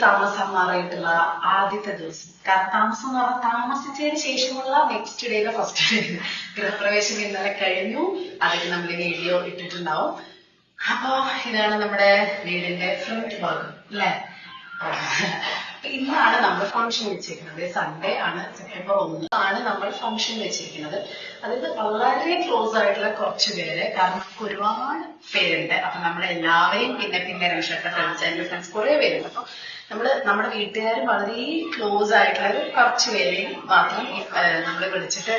താമസം മാറിയിട്ടുള്ള ആദ്യത്തെ ദിവസം. കാരണം താമസം എന്ന് പറഞ്ഞാൽ താമസിച്ചതിന് ശേഷമുള്ള നെക്സ്റ്റ് ഡേയിലെ ഫസ്റ്റ് ഡേ. ഗൃഹപ്രവേശം ഇന്നലെ കഴിഞ്ഞു. അതിന് നമ്മൾ വീഡിയോ ഇട്ടിട്ടുണ്ടാവും. അപ്പൊ ഇതാണ് നമ്മുടെ വീടിന്റെ ഫ്രണ്ട് ഭാഗം അല്ലേ. ഇന്നാണ് നമ്മൾ ഫംഗ്ഷൻ വെച്ചിരിക്കുന്നത്. സൺഡേ ആണ്, സെപ്റ്റംബർ 1 ആണ് നമ്മൾ ഫംഗ്ഷൻ വെച്ചിരിക്കുന്നത്. അതായത് വളരെ ക്ലോസ് ആയിട്ടുള്ള കുറച്ച് പേര്, കാരണം ഒരുപാട് പേരുണ്ട്. അപ്പൊ നമ്മളെല്ലാവരെയും പിന്നെ രക്ഷപ്പെട്ട ഫ്രണ്ട്സ്, എന്റെ ഫ്രണ്ട്സ് കുറെ പേരുണ്ട്. അപ്പൊ നമ്മുടെ വീട്ടുകാരും വളരെ ക്ലോസ് ആയിട്ടുള്ള കുറച്ച് പേരെയും മാത്രം നമ്മൾ വിളിച്ചിട്ട്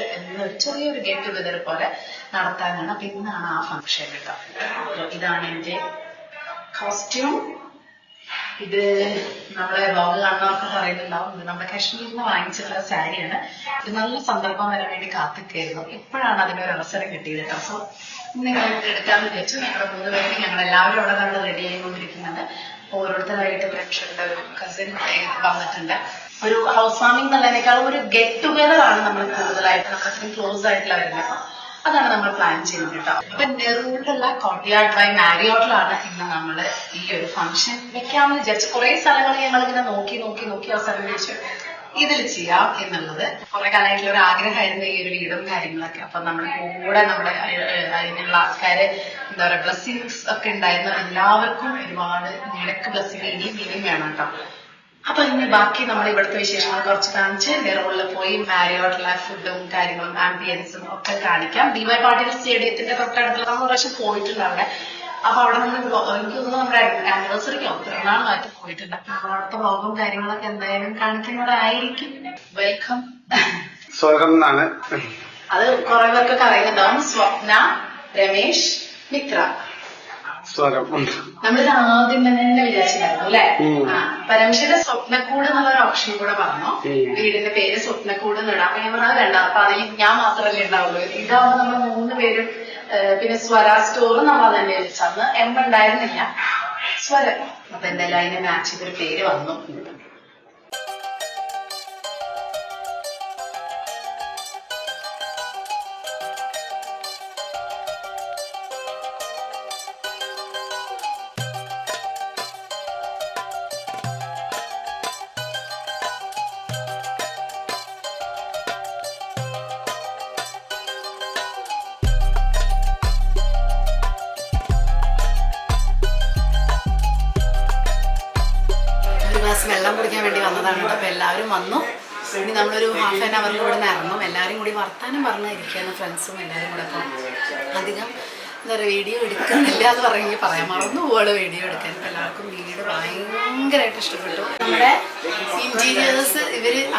ചെറിയൊരു ഗെറ്റ് ടുഗദർ പോലെ നടത്താനാണ്. അപ്പൊ ഇന്നാണ് ആ ഫംഗ്ഷൻ കേട്ടോ. ഇതാണ് എന്റെ കോസ്റ്റ്യൂം. ഇത് നമ്മളെ വ്ലോഗ് കാണുന്നവർക്ക് പറയുന്നുണ്ടാവും, ഇത് നമ്മുടെ കാശ്മീരിൽ നിന്ന് വാങ്ങിച്ചിട്ടുള്ള സാരിയാണ്. ഇത് നല്ല സന്ദർഭം വരാൻ വേണ്ടി കാത്തിക്കായിരുന്നു. ഇപ്പോഴാണ് അതിനൊരു അവസരം കിട്ടിയത് കേട്ടോ. സോ നിങ്ങൾ എടുക്കാമെന്ന് വിചാരിച്ചു. ഞങ്ങളുടെ 3 പേര് ഞങ്ങൾ എല്ലാവരും അവിടെ നമ്മൾ റെഡി ആയിക്കൊണ്ടിരിക്കുന്നുണ്ട്. ഓരോരുത്തരായിട്ട് ഫ്രണ്ട്സുണ്ട്, ഒരു കസിൻ വന്നിട്ടുണ്ട്. ഒരു ഹൗസ് വാമിംഗ് എന്നുള്ളതിനേക്കാളും ഒരു ഗെറ്റ് ടുഗദർ ആണ് നമ്മൾ കൂടുതലായിട്ട്, നമ്മൾ അത്രയും ക്ലോസ് ആയിട്ടുള്ള വരുന്നത്. അതാണ് നമ്മൾ പ്ലാൻ ചെയ്യുന്നത് കേട്ടോ. ഇപ്പൊ നെറൂരിലുള്ള കോർട്ട്യാർഡ് ബൈ മാരിയോട്ടിലാണ് ഇന്ന് നമ്മള് ഈ ഒരു ഫംഗ്ഷൻ വെക്കാമെന്ന് വിചാരിച്ചു. കുറെ സ്ഥലങ്ങൾ ഞങ്ങൾ ഇങ്ങനെ നോക്കി അവസരം വെച്ചു ഇതിൽ ചെയ്യാം എന്നുള്ളത്. കുറെ കാലമായിട്ടുള്ള ഒരു ആഗ്രഹമായിരുന്നു ഈ ഒരു വീടും കാര്യങ്ങളൊക്കെ. അപ്പൊ നമ്മുടെ കൂടെ നമ്മുടെ അതിനുള്ള ആൾക്കാര് എന്താ പറയാ ബ്ലെസ്സിങ്സ് ഒക്കെ ഉണ്ടായിരുന്നു. എല്ലാവർക്കും ഒരുപാട് നിനക്ക് ബ്ലെസ്സിങ് ഇനിയും വേണം കേട്ടോ. അപ്പൊ ഇനി ബാക്കി നമ്മൾ ഇവിടുത്തെ വിശേഷങ്ങൾ കുറച്ച് കാണിച്ച് നെറൂറിൽ പോയി മാരിയോട്ടുള്ള ഫുഡും കാര്യങ്ങളും ആംബിയൻസും ഒക്കെ കാണിക്കാം. DY പാട്ടീൽ സ്റ്റേഡിയത്തിന്റെ തൊട്ടടുത്തുള്ള നമ്മൾ പ്രാവശ്യം പോയിട്ടുണ്ട് അവിടെ. അപ്പൊ അവിടെ നമ്മൾ എനിക്ക് തോന്നുന്നു നമ്മുടെ ആനിവേഴ്സറിക്കോ പിറന്നാളുമായിട്ട് പോയിട്ടുണ്ട്. അപ്പൊ അവിടുത്തെ വ്ലോഗും കാര്യങ്ങളൊക്കെ എന്തായാലും കാണിക്കുന്നതായിരിക്കും. വെൽക്കം. സ്വാഗതം എന്നാണ്. അത് കുറെ പേർക്കൊക്കെ അറിയുന്നതാവും. സ്വപ്ന, രമേശ്, മിത്ര. നമ്മളിത് ആദ്യം തന്നെ വിചാരിച്ചിട്ടുണ്ടായിരുന്നു അല്ലെ. പരമശിയുടെ സ്വപ്നക്കൂട് എന്നുള്ള ഒരു ഓപ്ഷൻ കൂടെ പറഞ്ഞു. വീടിന്റെ പേര് സ്വപ്നക്കൂട് എന്നിടാം. അപ്പൊ ഞാൻ പറഞ്ഞത് വേണ്ട, അപ്പൊ അതിൽ ഞാൻ മാത്രമല്ലേ ഉണ്ടാവുള്ളൂ. ഇതാവുമ്പോ നമ്മൾ 3 പേരും. പിന്നെ സ്വര സ്റ്റോറും നമ്മൾ തന്നെ വിളിച്ചു. അന്ന് ഉണ്ടായിരുന്നില്ല, സ്വരം. അപ്പൊ എന്തായാലും അതിനെ മാച്ച് ചെയ്തൊരു പേര് വന്നു. വെള്ളം കുടിക്കാൻ വേണ്ടി വന്നതാണ്. അപ്പൊ എല്ലാവരും വന്നു. ഇനി നമ്മളൊരു ഹാഫ് ആൻ അവറിൽ ഇവിടെ നിന്ന് ഇറങ്ങും. എല്ലാവരും കൂടി വർത്താനം പറഞ്ഞിരിക്കുകയാണ് ഫ്രണ്ട്സും എല്ലാവരും കൂടെ. അപ്പം അധികം എന്താ പറയുക വീഡിയോ എടുക്കുന്നില്ല എന്ന് പറയുമെങ്കിൽ പറയാം, മറന്നു പോവാണ് വീഡിയോ എടുക്കാൻ. ഇപ്പം എല്ലാവർക്കും വീട് ഭയങ്കരമായിട്ട് ഇഷ്ടപ്പെട്ടു. നമ്മുടെ ഇന്റീരിയേഴ്സ്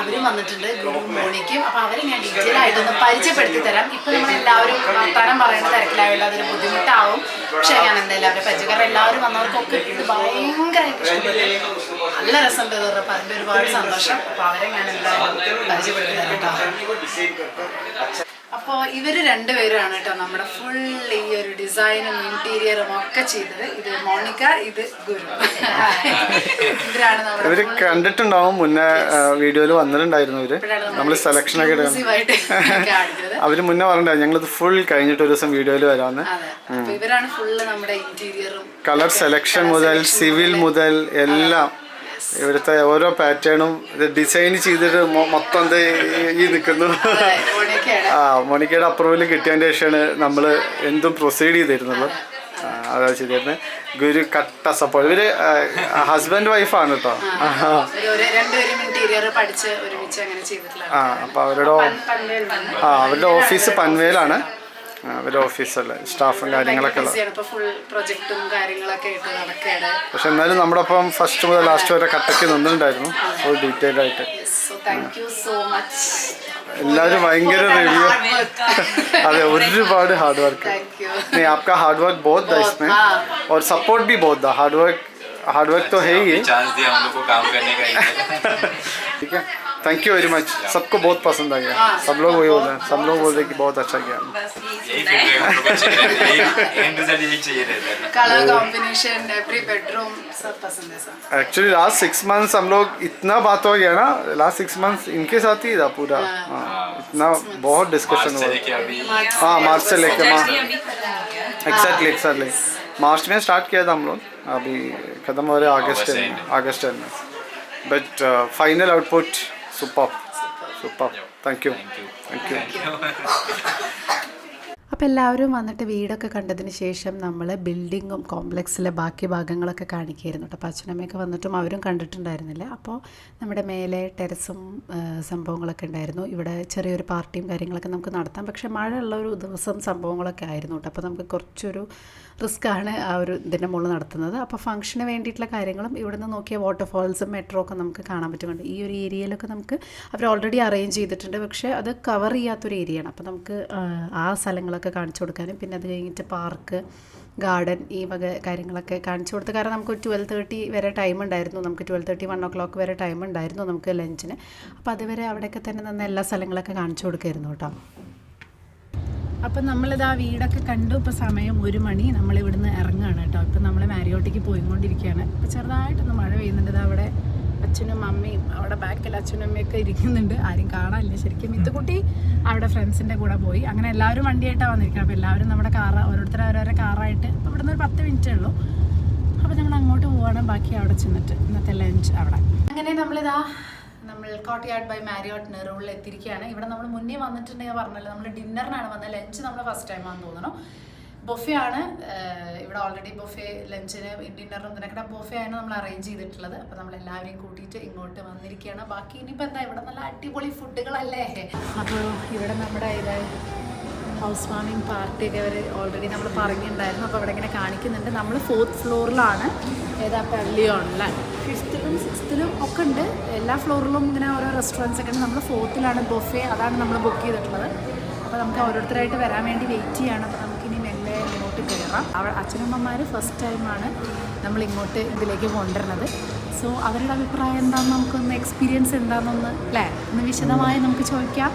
അവരും വന്നിട്ടുണ്ട്, ഗുരു മോണിക്കും. അപ്പം അവരെ ഞാൻ ഡീറ്റെയിൽ ആയിട്ടൊന്ന് പരിചയപ്പെടുത്തി തരാം. ഇപ്പം നമ്മളെല്ലാവരും വർത്താനം പറയുന്ന തിരക്കിലായതുകൊണ്ട് അതൊരു ബുദ്ധിമുട്ടാവും. പക്ഷെ ഞാൻ എന്തായാലും അവരെ പരിചയക്കാരെ എല്ലാവരും വന്നവർക്കൊക്കെ ഇത് ഭയങ്കരമായിട്ട് ഇഷ്ടപ്പെട്ടു. നല്ല രസമുണ്ട് പറഞ്ഞപ്പോൾ അതിൻ്റെ ഒരുപാട് സന്തോഷം. അപ്പോൾ അവരെ ഞാൻ എന്തായാലും പരിചയപ്പെടുത്തി തരാം കേട്ടോ. അപ്പോൾ ഇവർ 2 പേരാണ് കേട്ടോ നമ്മുടെ ഫുൾ ഈ ഒരു ഡിസൈനും ഇന്റീരിയറും ഒക്കെ ചെയ്തത്. ഇത് മോണിക്ക, ഇത് ഗുരു. ഇവരാണ് ഇവര് കണ്ടിട്ടുണ്ടാവും, മുന്നേ വീഡിയോയിൽ വന്നിട്ടുണ്ടായിരുന്നു. ഇവര് നമ്മൾ സെലക്ഷൻ ഒക്കെ അവര് മുന്നേ പറഞ്ഞിട്ടുണ്ടായിരുന്നു ഞങ്ങളിത് ഫുൾ കഴിഞ്ഞിട്ട് ഒരു ദിവസം വീഡിയോയിൽ വരാമെന്ന്. ഇവരാണ് ഫുള്ള് നമ്മുടെ ഇന്റീരിയറും കളർ സെലക്ഷൻ മുതൽ സിവിൽ മുതൽ എല്ലാം ഇവിടുത്തെ ഓരോ പാറ്റേണും ഡിസൈൻ ചെയ്തിട്ട് മൊത്തം ഈ നിൽക്കുന്നു. മോണിക്കയുടെ അപ്രൂവൽ കിട്ടിയതിൻ്റെ ശേഷമാണ് നമ്മൾ എന്തും പ്രൊസീഡ് ചെയ്തിരുന്നത്. അതാ ചെയ്തിരുന്നത്. ഗുരു കട്ട സപ്പോർട്ട്. ഇവര് ഹസ്ബൻഡ് വൈഫാണ് കേട്ടോ. അപ്പൊ അവരുടെ ഓഫീസ് പൻവേലാണ്. അവരുടെ ഓഫീസല്ലേ സ്റ്റാഫും കാര്യങ്ങളൊക്കെ ഉള്ളത്. പക്ഷെ എന്നാലും നമ്മുടെ ഒപ്പം ഫസ്റ്റ് മുതൽ ലാസ്റ്റ് വരെ കട്ടക്ക് നിന്നിട്ടുണ്ടായിരുന്നു ഫുൾ ഡീറ്റെയിൽ ആയിട്ട്. എല്ലാവരും ഭയങ്കര റിവ്യൂ. അതെ, ഒരുപാട് ഹാർഡ് വർക്ക്. नहीं आपका हार्ड वर्क बहुत था इसमें और सपोर्ट भी बहुत था. हार्ड वर्क तो है ही. चांस दिया हम लोग को काम करने का. ठीक है, थैंक यू वेरी मच. सबको बहुत पसंद आ गया. सब लोग वही बोल रहे हैं, सब लोग बोल रहे हैं कि बहुत अच्छा किया. कलर कॉम्बिनेशन, एवरी बेडरूम सब पसंद है सर. एक्चुअली लास्ट 6 मंथ्स हम लोग इतना बात हो गया ना. लास्ट 6 मंथ्स इनके साथ ही था पूरा. इतना बहुत डिस्कशन हुआ. हाँ, मार्च से लेके एग्जैक्टली मार्च में स्टार्ट किया था हम लोग. अभी खत्म हो रहे अगस्त में. But final output super. Thank you. അപ്പോൾ എല്ലാവരും വന്നിട്ട് വീടൊക്കെ കണ്ടതിന് ശേഷം നമ്മൾ ബിൽഡിങ്ങും കോംപ്ലക്സിലെ ബാക്കി ഭാഗങ്ങളൊക്കെ കാണിക്കുകയായിരുന്നു കേട്ടോ. അപ്പോൾ അച്ഛനമ്മയൊക്കെ വന്നിട്ടും അവരും കണ്ടിട്ടുണ്ടായിരുന്നില്ല. അപ്പോൾ നമ്മുടെ മേലെ ടെറസും സംഭവങ്ങളൊക്കെ ഉണ്ടായിരുന്നു. ഇവിടെ ചെറിയൊരു പാർട്ടിയും കാര്യങ്ങളൊക്കെ നമുക്ക് നടത്താം. പക്ഷേ മഴ ഉള്ള ഒരു ദിവസം സംഭവങ്ങളൊക്കെ ആയിരുന്നു കേട്ടോ. അപ്പോൾ നമുക്ക് കുറച്ചൊരു റിസ്ക്കാണ് ആ ഒരു ഇതിൻ്റെ മുകളിൽ നടത്തുന്നത്. അപ്പോൾ ഫംഗ്ഷന് വേണ്ടിയിട്ടുള്ള കാര്യങ്ങളും ഇവിടെ നിന്ന് നോക്കിയ വാട്ടർഫാൾസും മെട്രോ ഒക്കെ നമുക്ക് കാണാൻ പറ്റുന്നുണ്ട്. ഈ ഒരു ഏരിയയിലൊക്കെ നമുക്ക് അവർ ഓൾറെഡി അറേഞ്ച് ചെയ്തിട്ടുണ്ട്. പക്ഷേ അത് കവർ ചെയ്യാത്തൊരു ഏരിയയാണ്. അപ്പോൾ നമുക്ക് ആ സ്ഥലങ്ങളൊക്കെ കാണിച്ചു കൊടുക്കാനും പിന്നെ അത് കഴിഞ്ഞിട്ട് പാർക്ക്, ഗാർഡൻ, ഈ വക കാര്യങ്ങളൊക്കെ കാണിച്ചു കൊടുത്തു. കാരണം നമുക്ക് 12:30 വരെ ടൈം ഉണ്ടായിരുന്നു. നമുക്ക് 12:30 1 o'clock വരെ ടൈം ഉണ്ടായിരുന്നു നമുക്ക് ലഞ്ചിന്. അപ്പോൾ അതുവരെ അവിടെയൊക്കെ തന്നെ നിന്ന് എല്ലാ സ്ഥലങ്ങളൊക്കെ കാണിച്ചു കൊടുക്കുമായിരുന്നു കേട്ടോ. അപ്പം നമ്മളിത് ആ വീടൊക്കെ കണ്ടു. ഇപ്പോൾ സമയം 1 മണി. നമ്മളിവിടുന്ന് ഇറങ്ങുകയാണ് കേട്ടോ. ഇപ്പം നമ്മൾ മാരിയോട്ടേക്ക് പോയിക്കൊണ്ടിരിക്കുകയാണ്. ഇപ്പോൾ ചെറുതായിട്ടൊന്ന് മഴ പെയ്യുന്നുണ്ട്. ഇത് അവിടെ അച്ഛനും അമ്മയും അവിടെ ബാക്കിൽ അച്ഛനും അമ്മയൊക്കെ ഇരിക്കുന്നുണ്ട്. ആരും കാണാനില്ല ശരിക്കും. മിത്തുക്കുട്ടി അവിടെ ഫ്രണ്ട്സിൻ്റെ കൂടെ പോയി. അങ്ങനെ എല്ലാവരും വണ്ടിയായിട്ടാണ് വന്നിരിക്കുന്നത്. അപ്പോൾ എല്ലാവരും നമ്മുടെ കാറ് ഓരോരുത്തർ ഓരോരോ കാറായിട്ട് ഇപ്പോൾ ഇവിടുന്ന് ഒരു 10 മിനിറ്റേ ഉള്ളൂ. അപ്പോൾ നമ്മൾ അങ്ങോട്ട് പോവുകയാണ്. ബാക്കി അവിടെ ചെന്നിട്ട് ഇന്നത്തെ ലഞ്ച് അവിടെ. അങ്ങനെ നമ്മൾ കോർട്ട്യാർഡ് ബൈ മാരിയോട്ട് നെറൂളിൽ എത്തിയിരിക്കുകയാണ്. ഇവിടെ നമ്മൾ മുന്നേ വന്നിട്ടുണ്ടെങ്കിൽ പറഞ്ഞല്ലോ, നമ്മൾ ഡിന്നറിനാണ് വന്നത്. ലഞ്ച് നമ്മൾ ഫസ്റ്റ് ടൈമാണെന്ന് തോന്നണം. ബൊഫെ ആണ് ഇവിടെ ഓൾറെഡി. ബൊഫെ ലഞ്ചിന് ഡിന്നറിനും ഇതിനൊക്കെ ബൊഫെ ആണ് നമ്മൾ അറേഞ്ച് ചെയ്തിട്ടുള്ളത്. അപ്പോൾ നമ്മൾ എല്ലാവരെയും കൂട്ടിയിട്ട് ഇങ്ങോട്ട് വന്നിരിക്കുകയാണ്. ബാക്കി ഇനിയിപ്പോൾ എന്താ, ഇവിടെ നല്ല അടിപൊളി ഫുഡുകളല്ലേ. അപ്പോൾ ഇവിടെ നമ്മുടെ ഹൗസ് വാമിങ് പാർട്ടിയൊക്കെ അവർ ഓൾറെഡി നമ്മൾ പറഞ്ഞിട്ടുണ്ടായിരുന്നു. അപ്പോൾ അവിടെ ഇങ്ങനെ കാണിക്കുന്നുണ്ട്. നമ്മൾ 4th ഫ്ലോറിലാണ്. ഏതാ പള്ളിയോണല്ലേ, 5th-ലും 6th-ലും ഒക്കെ ഉണ്ട്. എല്ലാ ഫ്ലോറിലും ഇങ്ങനെ ഓരോ റെസ്റ്റോറൻറ്റ്സ് ഒക്കെ ഉണ്ട്. നമ്മൾ 4th-ലാണ് ബൊഫെ, അതാണ് നമ്മൾ ബുക്ക് ചെയ്തിട്ടുള്ളത്. അപ്പോൾ നമുക്ക് ഓരോരുത്തരായിട്ട് വരാൻ വേണ്ടി വെയിറ്റ് ചെയ്യാണ്. അപ്പോൾ നമുക്കിനി മെല്ലെ ഇങ്ങോട്ട് കയറാം. അച്ഛനമ്മമാർ ഫസ്റ്റ് ടൈമാണ് നമ്മളിങ്ങോട്ട് ഇതിലേക്ക് കൊണ്ടുവരുന്നത്. സോ അവരുടെ അഭിപ്രായം എന്താണെന്ന് നമുക്കൊന്ന്, എക്സ്പീരിയൻസ് എന്താണെന്നൊന്ന് അല്ലേ ഒന്ന് വിശദമായി നമുക്ക് ചോദിക്കാം.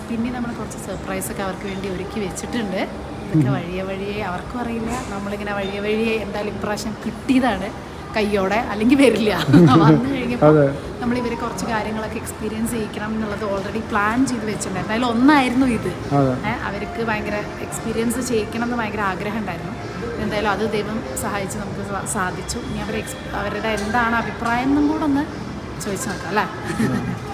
പിന്നെ നമ്മൾ കുറച്ച് സർപ്രൈസൊക്കെ അവർക്ക് വേണ്ടി ഒരുക്കി വെച്ചിട്ടുണ്ട്. ഇതൊക്കെ വഴിയെ അവർക്കും അറിയില്ല. നമ്മളിങ്ങനെ വഴിയെ എന്തായാലും ഇപ്രാവശ്യം കിട്ടിയതാണ് കയ്യോടെ, അല്ലെങ്കിൽ വരില്ല. വന്നു കഴിഞ്ഞപ്പോൾ നമ്മൾ ഇവരെ കുറച്ച് കാര്യങ്ങളൊക്കെ എക്സ്പീരിയൻസ് ചെയ്യിക്കണം എന്നുള്ളത് ഓൾറെഡി പ്ലാൻ ചെയ്ത് വെച്ചിട്ടുണ്ട്. എന്തായാലും ഒന്നായിരുന്നു ഇത്. അവർക്ക് ഭയങ്കര എക്സ്പീരിയൻസ് ചെയ്യിക്കണം എന്ന് ഭയങ്കര ആഗ്രഹം ഉണ്ടായിരുന്നു. എന്തായാലും അത് ദൈവം സഹായിച്ച് നമുക്ക് സാധിച്ചു. ഇനി അവരുടെ എന്താണ് അഭിപ്രായം എന്നും കൂടെ ഒന്ന് ചോദിച്ചു നോക്കാം അല്ലേ.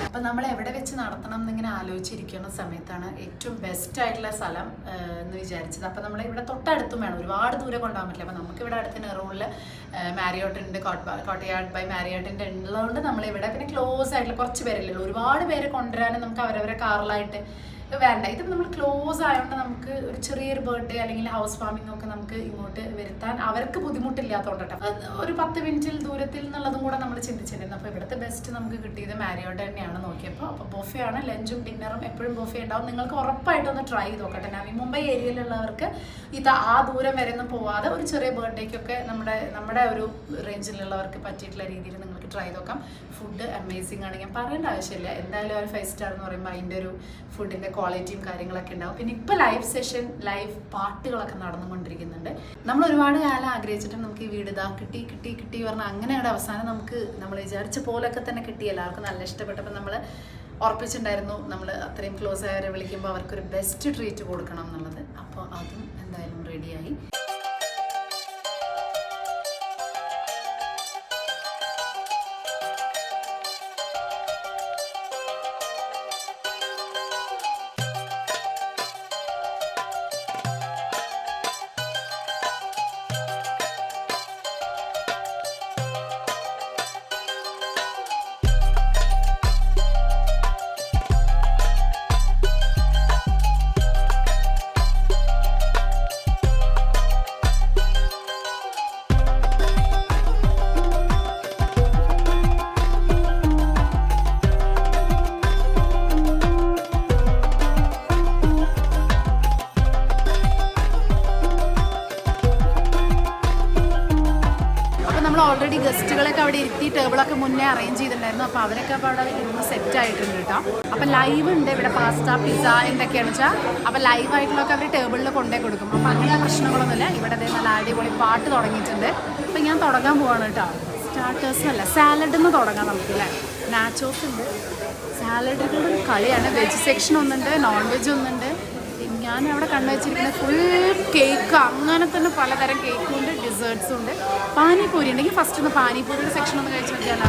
അപ്പം നമ്മൾ എവിടെ വെച്ച് നടത്തണം എന്നിങ്ങനെ ആലോചിച്ചിരിക്കുന്ന സമയത്താണ് ഏറ്റവും ബെസ്റ്റ് ആയിട്ടുള്ള സ്ഥലം എന്ന് വിചാരിച്ചത്. അപ്പം നമ്മൾ ഇവിടെ തൊട്ടടുത്തും വേണം, ഒരുപാട് ദൂരം കൊണ്ടുപോകാൻ പറ്റില്ല. അപ്പം നമുക്ക് ഇവിടെ അടുത്ത് നെറൂളിൽ മാരിയോട്ട് ഉണ്ട്, കോർട്ട്യാർഡ് ബൈ മാരിയോട്ടിൻ്റെ ഉള്ളതുകൊണ്ട് നമ്മളിവിടെ പിന്നെ ക്ലോസ് ആയിട്ടുള്ള കുറച്ച് പേരല്ലേ ഉള്ളൂ. ഒരുപാട് പേര് കൊണ്ടുവരാനും നമുക്ക് അവരവരെ കാറിലായിട്ട് വേണ്ട. ഇതിപ്പോൾ നമ്മൾ ക്ലോസ് ആയതുകൊണ്ട് നമുക്ക് ഒരു ചെറിയൊരു ബർത്ത്ഡേ അല്ലെങ്കിൽ ഹൗസ് വാമിംഗ് ഒക്കെ നമുക്ക് ഇങ്ങോട്ട് വരുത്താൻ അവർക്ക് ബുദ്ധിമുട്ടില്ലാത്തതുകൊണ്ട് ഒരു 10 മിനിറ്റിൽ ദൂരത്തിൽ എന്നുള്ളതും കൂടെ നമ്മൾ ചിന്തിച്ചിരുന്നു. അപ്പോൾ ഇവിടുത്തെ ബെസ്റ്റ് നമുക്ക് കിട്ടിയത് മാരിയോട്ട് തന്നെയാണ് നോക്കിയപ്പോൾ. അപ്പോൾ ബൊഫെയാണ്, ലഞ്ചും ഡിന്നറും എപ്പോഴും ബൊഫെ ഉണ്ടാവും. നിങ്ങൾക്ക് ഉറപ്പായിട്ടൊന്ന് ട്രൈ ചെയ്ത് നോക്കട്ടെ. നവി മുംബൈ ഏരിയയിലുള്ളവർക്ക് ആ ദൂരം വരെ ഒന്നും പോവാതെ ഒരു ചെറിയ ബർത്ത്ഡേക്കൊക്കെ നമ്മുടെ ഒരു റേഞ്ചിലുള്ളവർക്ക് പറ്റിയിട്ടുള്ള രീതിയിൽ നിങ്ങൾക്ക് ട്രൈ ചെയ്ത് നോക്കാം. ഫുഡ് അമേസിംഗ് ആണ്, ഞാൻ പറയേണ്ട ആവശ്യമില്ല. എന്തായാലും ഒരു 5 സ്റ്റാർ എന്ന് പറയുമ്പോൾ അതിൻ്റെ ഒരു ഫുഡിൻ്റെ ക്വാളിറ്റിയും കാര്യങ്ങളൊക്കെ ഉണ്ടാവും. പിന്നെ ഇപ്പോൾ ലൈവ് പാട്ടുകളൊക്കെ നടന്നുകൊണ്ടിരിക്കുന്നുണ്ട്. നമ്മൾ ഒരുപാട് കാലം ആഗ്രഹിച്ചിട്ട് നമുക്ക് ഈ വീട് കിട്ടി പറഞ്ഞാൽ അങ്ങനെയുടെ അവസാനം നമ്മൾ വിചാരിച്ച പോലൊക്കെ തന്നെ കിട്ടി. എല്ലാവർക്കും നല്ല ഇഷ്ടപ്പെട്ടപ്പോൾ നമ്മൾ ഉറപ്പിച്ചിട്ടുണ്ടായിരുന്നു നമ്മൾ അത്രയും ക്ലോസ് ആയവരെ വിളിക്കുമ്പോൾ അവർക്കൊരു ബെസ്റ്റ് ട്രീറ്റ് കൊടുക്കണം എന്നുള്ളത്. അപ്പോൾ അതും എന്തായാലും റെഡിയായി. ഓൾറെഡി ഗസ്റ്റുകളൊക്കെ അവിടെ ഇരുത്തി ടേബിളൊക്കെ മുന്നേ അറേഞ്ച് ചെയ്തിട്ടുണ്ടായിരുന്നു. അപ്പോൾ അവരൊക്കെ അപ്പോൾ അവിടെ ഇരുന്ന് സെറ്റ് ആയിട്ടുണ്ട് കേട്ടോ. അപ്പോൾ ലൈവ് ഉണ്ട് ഇവിടെ, പാസ്ത, പിസ്സ എന്തൊക്കെയാണെന്ന് വെച്ചാൽ. അപ്പോൾ ലൈവായിട്ടുള്ളതൊക്കെ അവർ ടേബിളിൽ കൊണ്ടേ കൊടുക്കും. അപ്പോൾ അങ്ങനെ പ്രശ്നങ്ങളൊന്നുമില്ല. ഇവിടെ നല്ല അടിപൊളി പാട്ട് തുടങ്ങിയിട്ടുണ്ട്. അപ്പോൾ ഞാൻ തുടങ്ങാൻ പോവാണ് കേട്ടോ. സ്റ്റാർട്ടേഴ്സല്ല, സാലഡിൽ നിന്ന് തുടങ്ങാം നമുക്ക് അല്ലേ. നാച്ചോസ് ഉണ്ട്, സാലഡുകളുടെ കളിയാണ്. വെജ് സെക്ഷൻ ഒന്നുണ്ട്, നോൺ വെജ് ഒന്നുണ്ട്. ഞാൻ അവിടെ കണ്ടുവച്ചിരിക്കുന്നത് ഫുൾ കേക്ക്, അങ്ങനെ തന്നെ പലതരം കേക്കും ഉണ്ട്, ഡിസേർട്ട്സും ഉണ്ട്. പാനിപ്പൂരി ഉണ്ടെങ്കിൽ ഫസ്റ്റ് ഒന്ന് പാനിപ്പൂരിയുടെ സെക്ഷൻ ഒന്ന് കഴിച്ച് നോക്കിയാലോ.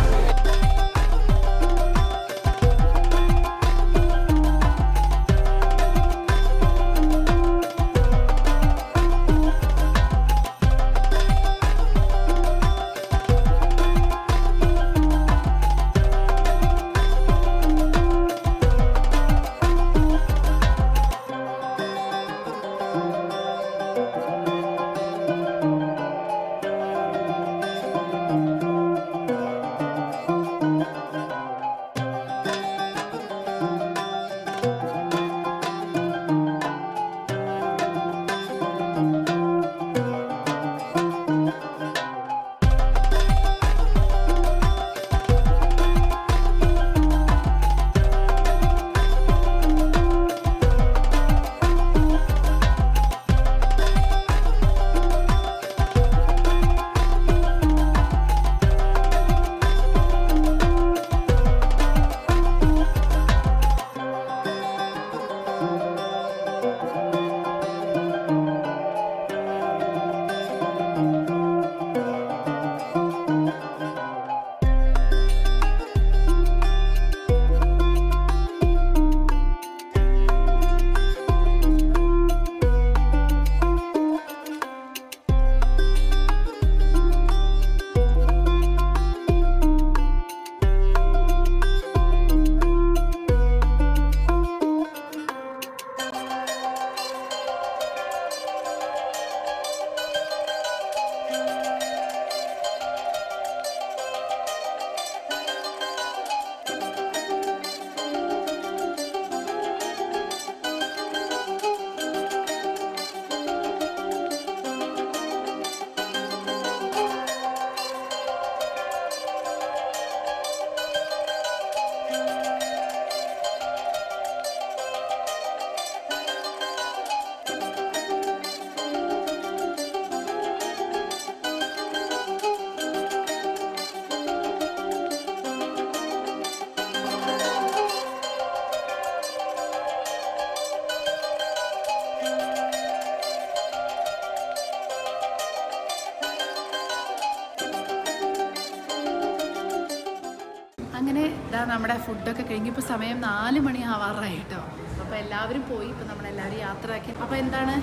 നമ്മുടെ ഫുഡൊക്കെ കഴിഞ്ഞിപ്പോൾ സമയം 4 മണി ആവാറായി കേട്ടോ. അപ്പോൾ എല്ലാവരും പോയി, ഇപ്പോൾ നമ്മളെല്ലാവരും യാത്രയാക്കി. അപ്പോൾ എന്താണ്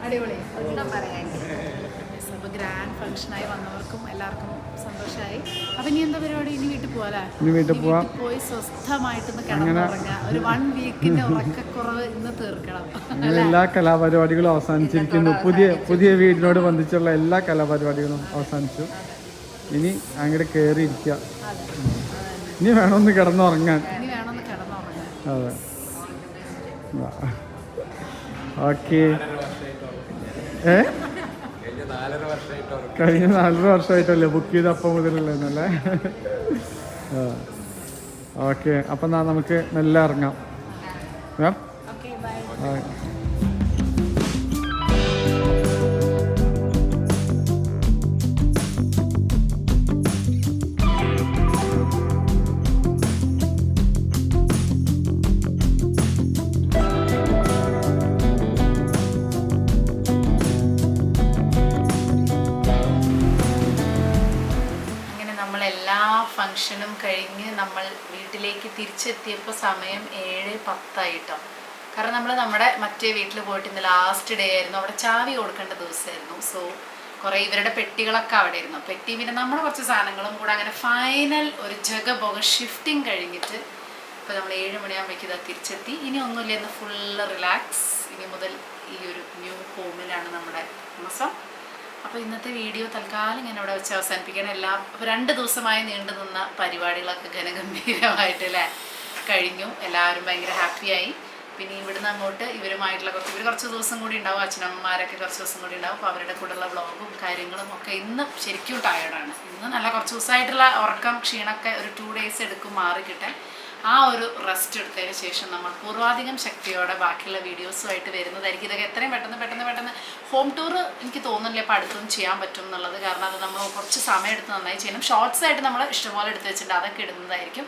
അടിപൊളി ഒന്നും പറയാൻ. അപ്പോൾ ഗ്രാൻഡ് ഫംഗ്ഷനായി വന്നവർക്കും എല്ലാവർക്കും സന്തോഷമായി. അപ്പം ഇനി എന്താ പരിപാടി? ഇനി വീട്ടിൽ പോകാല്ലേ? ഇനി വീട്ടിൽ പോവാം. പോയി സ്വസ്ഥമായിട്ടൊന്ന് കിടന്നുറങ്ങുക. ഒരു 1 വീക്കിൻ്റെ ഉറക്കക്കുറവ് ഇന്ന് തീർക്കണം. എല്ലാ കലാപരിപാടികളും അവസാനിച്ചിരിക്കുന്നു. പുതിയ വീടിനോട് ബന്ധിച്ചുള്ള എല്ലാ കലാപരിപാടികളും അവസാനിച്ചു. ഇനി അങ്ങോട്ട് കയറിയിരിക്കുക. ഇനി വേണമെന്ന് കിടന്നുറങ്ങാൻ. അതെ, ഓക്കെ. കഴിഞ്ഞ 4.5 വർഷമായിട്ടല്ലേ ബുക്ക് ചെയ്ത് അപ്പം മുതലല്ലേ? ഓക്കെ, അപ്പം നമുക്ക് മെല്ലെ ഇറങ്ങാം. ഫംഗ്ഷനും കഴിഞ്ഞ് നമ്മൾ വീട്ടിലേക്ക് തിരിച്ചെത്തിയപ്പോൾ സമയം 7:10 കാരണം നമ്മൾ നമ്മുടെ മറ്റേ വീട്ടിൽ പോയിട്ട് ഇന്ന് ലാസ്റ്റ് ഡേ ആയിരുന്നു. അവിടെ ചാവി കൊടുക്കേണ്ട ദിവസമായിരുന്നു. സോ കുറേ ഇവരുടെ പെട്ടികളൊക്കെ അവിടെ ഇരുന്നു. പെട്ടി പിന്നെ നമ്മുടെ കുറച്ച് സാധനങ്ങളും കൂടെ അങ്ങനെ ഫൈനൽ ഒരു ജഗബോഗ ഷിഫ്റ്റിംഗ് കഴിഞ്ഞിട്ട് ഇപ്പോൾ നമ്മൾ 7 മണിയാകുമ്പോഴേക്കും ഇതാ തിരിച്ചെത്തി. ഇനി ഒന്നുമില്ല, ഇന്ന് ഫുള്ള് റിലാക്സ്. ഇനി മുതൽ ഈ ഒരു ന്യൂ ഹോമിലാണ് നമ്മുടെ താമസം. അപ്പോൾ ഇന്നത്തെ വീഡിയോ തൽക്കാലം ഞാൻ ഇവിടെ വെച്ച് അവസാനിപ്പിക്കണം. അപ്പോൾ 2 ദിവസമായി നീണ്ടു നിന്ന പരിപാടികളൊക്കെ ഘനഗംഭീരമായിട്ട് കഴിഞ്ഞു. എല്ലാവരും ഭയങ്കര ഹാപ്പിയായി. പിന്നെ ഇവിടുന്ന് അങ്ങോട്ട് ഇവരുമായിട്ടുള്ള ഇവർ കുറച്ച് ദിവസം കൂടി ഉണ്ടാവും. അച്ഛനമ്മമാരൊക്കെ കുറച്ച് ദിവസം കൂടി ഉണ്ടാവും. അപ്പോൾ അവരുടെ കൂടെയുള്ള വ്ളോഗും കാര്യങ്ങളും ഒക്കെ ഇന്ന് ശരിക്കും ടയേർഡാണ്. ഇന്ന് നല്ല കുറച്ച് ദിവസമായിട്ടുള്ള ഉറക്കം ക്ഷീണമൊക്കെ ഒരു 2 ഡേയ്സ് എടുക്കും മാറിക്കിട്ടാൻ. ആ ഒരു റെസ്റ്റ് എടുത്തതിന് ശേഷം നമ്മൾ പൂർവാധികം ശക്തിയോടെ ബാക്കിയുള്ള വീഡിയോസുമായിട്ട് വരുന്നതായിരിക്കും. ഇതൊക്കെ എത്രയും പെട്ടെന്ന് ഹോം ടൂർ എനിക്ക് തോന്നുന്നില്ല ഇപ്പോൾ അടുത്തൊന്നും ചെയ്യാൻ പറ്റും എന്നുള്ളത്. കാരണം അത് നമ്മൾ കുറച്ച് സമയം എടുത്ത് നന്നായി ചെയ്യണം. ഷോർട്സ് ആയിട്ട് നമ്മൾ ഇഷ്ടംപോലെ എടുത്ത് വെച്ചിട്ടുണ്ട്, അതൊക്കെ ഇടുന്നതായിരിക്കും.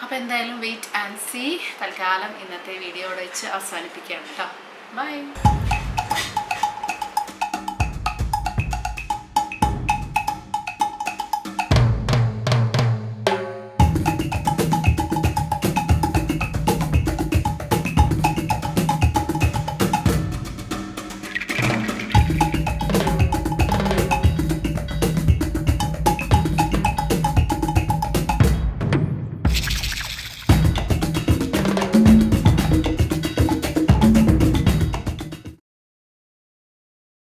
അപ്പോൾ എന്തായാലും വെയിറ്റ് ആൻഡ് സീ. തൽക്കാലം ഇന്നത്തെ വീഡിയോ വെച്ച് അവസാനിപ്പിക്കുകയാണ് കേട്ടോ. ബൈ.